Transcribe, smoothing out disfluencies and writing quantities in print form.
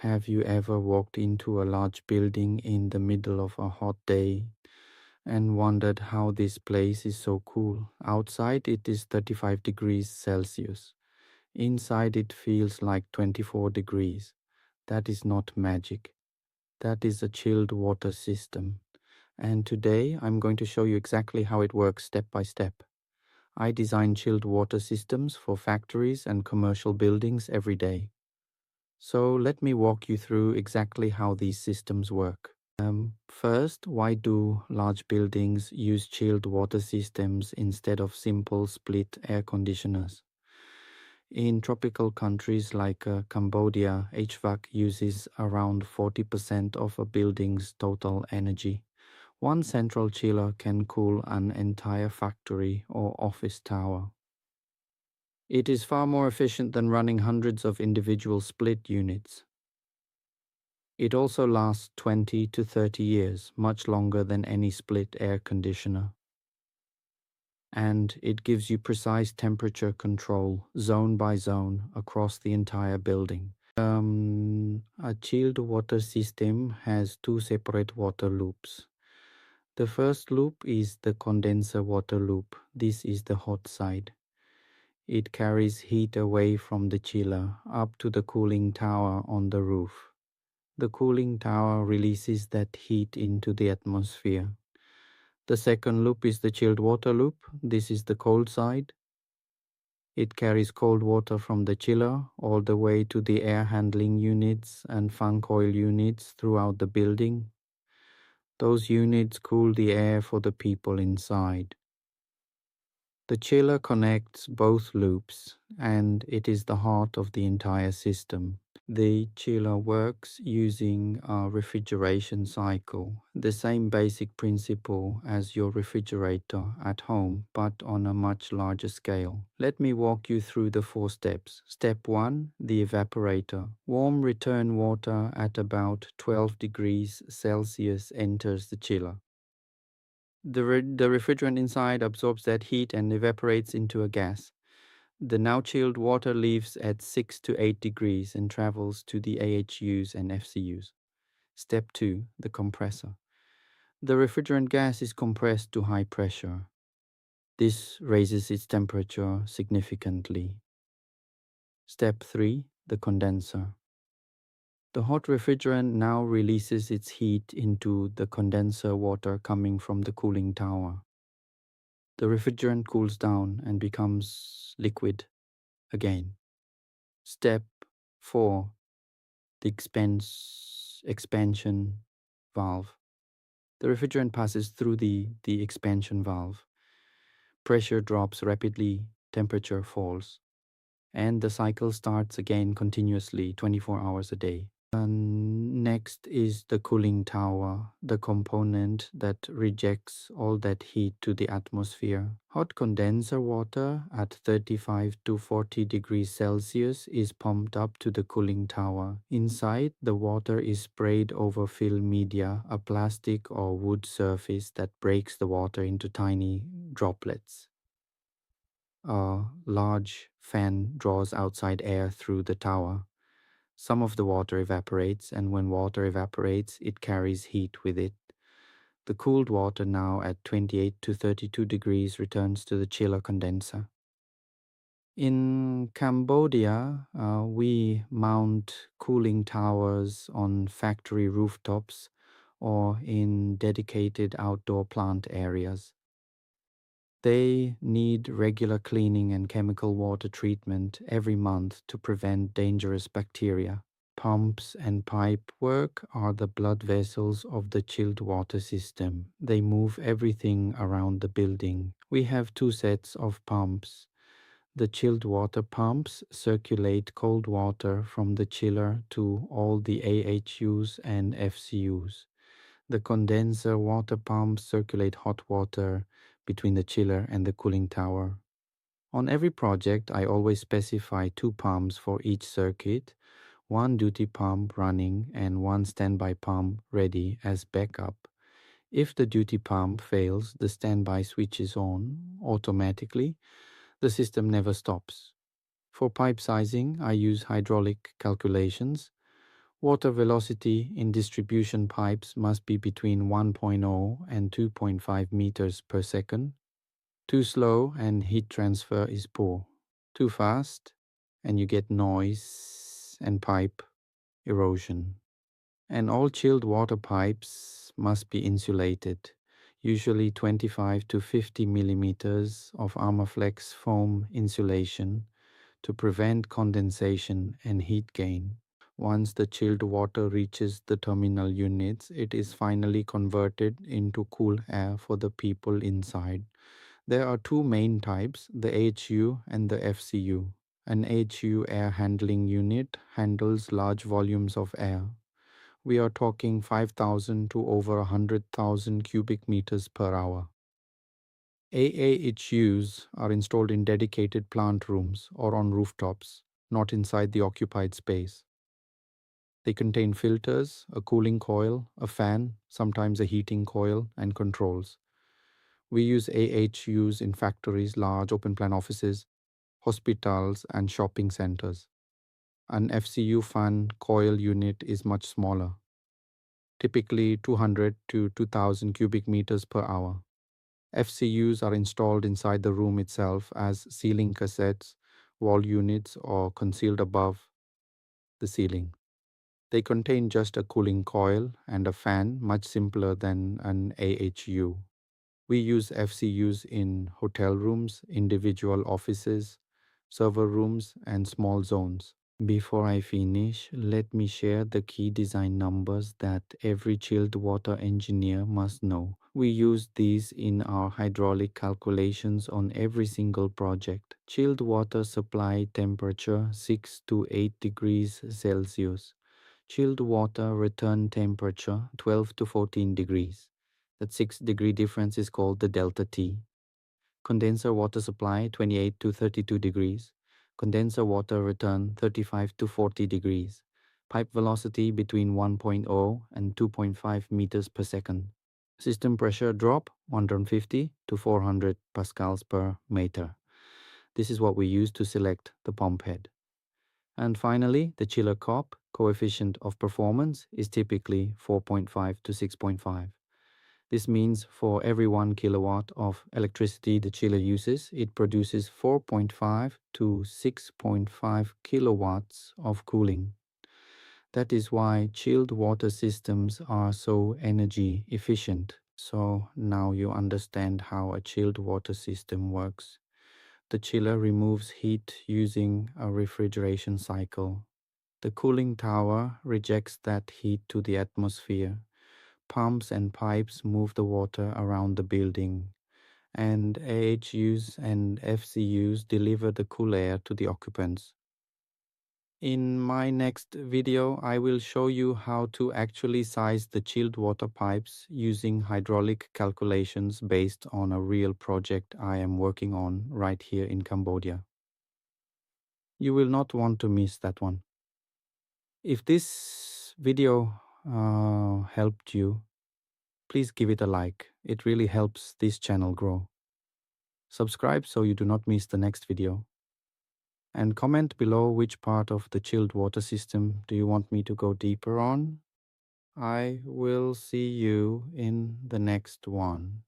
Have you ever walked into a large building in the middle of a hot day and wondered how this place is so cool? Outside it is 35 degrees Celsius. Inside it feels like 24 degrees. That is not magic. That is a chilled water system. And today I'm going to show you exactly how it works step by step. I design chilled water systems for factories and commercial buildings every day. So let me walk you through exactly how these systems work. First, why do large buildings use chilled water systems instead of simple split air conditioners? In tropical countries like Cambodia, HVAC uses around 40% of a building's total energy. One central chiller can cool an entire factory or office tower. It is far more efficient than running hundreds of individual split units. It also lasts 20 to 30 years, much longer than any split air conditioner. And it gives you precise temperature control, zone by zone, across the entire building. A chilled water system has two separate water loops. The first loop is the condenser water loop. This is the hot side. It carries heat away from the chiller up to the cooling tower on the roof. The cooling tower releases that heat into the atmosphere. The second loop is the chilled water loop. This is the cold side. It carries cold water from the chiller all the way to the air handling units and fan coil units throughout the building. Those units cool the air for the people inside. The chiller connects both loops, and it is the heart of the entire system. The chiller works using a refrigeration cycle, the same basic principle as your refrigerator at home, but on a much larger scale. Let me walk you through the 4 steps. Step 1, the evaporator. Warm return water at about 12 degrees Celsius enters the chiller. The refrigerant inside absorbs that heat and evaporates into a gas. The now chilled water leaves at 6 to 8 degrees and travels to the AHUs and FCUs. Step 2, the compressor. The refrigerant gas is compressed to high pressure. This raises its temperature significantly. Step 3, the condenser. The hot refrigerant now releases its heat into the condenser water coming from the cooling tower. The refrigerant cools down and becomes liquid again. Step 4, the expansion valve. The refrigerant passes through the expansion valve. Pressure drops rapidly, temperature falls, and the cycle starts again continuously 24 hours a day. Next is the cooling tower, the component that rejects all that heat to the atmosphere. Hot condenser water at 35 to 40 degrees Celsius is pumped up to the cooling tower. Inside, the water is sprayed over fill media, a plastic or wood surface that breaks the water into tiny droplets. A large fan draws outside air through the tower. Some of the water evaporates, and when water evaporates, it carries heat with it. The cooled water, now at 28 to 32 degrees, returns to the chiller condenser. In Cambodia, we mount cooling towers on factory rooftops or in dedicated outdoor plant areas. They need regular cleaning and chemical water treatment every month to prevent dangerous bacteria. Pumps and pipe work are the blood vessels of the chilled water system. They move everything around the building. We have 2 sets of pumps. The chilled water pumps circulate cold water from the chiller to all the AHUs and FCUs. The condenser water pumps circulate hot water between the chiller and the cooling tower. On every project, I always specify 2 pumps for each circuit, 1 duty pump running and 1 standby pump ready as backup. If the duty pump fails, the standby switches on automatically. The system never stops. For pipe sizing, I use hydraulic calculations. Water velocity in distribution pipes must be between 1.0 and 2.5 meters per second. Too slow and heat transfer is poor. Too fast and you get noise and pipe erosion. And all chilled water pipes must be insulated, usually 25 to 50 millimeters of Armorflex foam insulation to prevent condensation and heat gain. Once the chilled water reaches the terminal units, it is finally converted into cool air for the people inside. There are two main types, the AHU and the FCU. An AHU air handling unit handles large volumes of air. We are talking 5,000 to over 100,000 cubic meters per hour. AAHUs are installed in dedicated plant rooms or on rooftops, not inside the occupied space. They contain filters, a cooling coil, a fan, sometimes a heating coil, and controls. We use AHUs in factories, large open-plan offices, hospitals, and shopping centers. An FCU fan coil unit is much smaller, typically 200 to 2000 cubic meters per hour. FCUs are installed inside the room itself as ceiling cassettes, wall units, or concealed above the ceiling. They contain just a cooling coil and a fan, much simpler than an AHU. We use FCUs in hotel rooms, individual offices, server rooms, and small zones. Before I finish, let me share the key design numbers that every chilled water engineer must know. We use these in our hydraulic calculations on every single project. Chilled water supply temperature 6 to 8 degrees Celsius. Chilled water return temperature 12 to 14 degrees. That 6-degree difference is called the delta T. Condenser water supply 28 to 32 degrees. Condenser water return 35 to 40 degrees. Pipe velocity between 1.0 and 2.5 meters per second. System pressure drop 150 to 400 pascals per meter. This is what we use to select the pump head. And finally, the chiller COP, coefficient of performance, is typically 4.5 to 6.5. This means for every 1 kilowatt of electricity the chiller uses, it produces 4.5 to 6.5 kilowatts of cooling. That is why chilled water systems are so energy efficient. So now you understand how a chilled water system works. The chiller removes heat using a refrigeration cycle. The cooling tower rejects that heat to the atmosphere. Pumps and pipes move the water around the building, and AHUs and FCUs deliver the cool air to the occupants. In my next video, I will show you how to actually size the chilled water pipes using hydraulic calculations based on a real project I am working on right here in Cambodia. You will not want to miss that one. If this video helped you, please give it a like. It really helps this channel grow. Subscribe so you do not miss the next video. And comment below which part of the chilled water system do you want me to go deeper on. I will see you in the next one.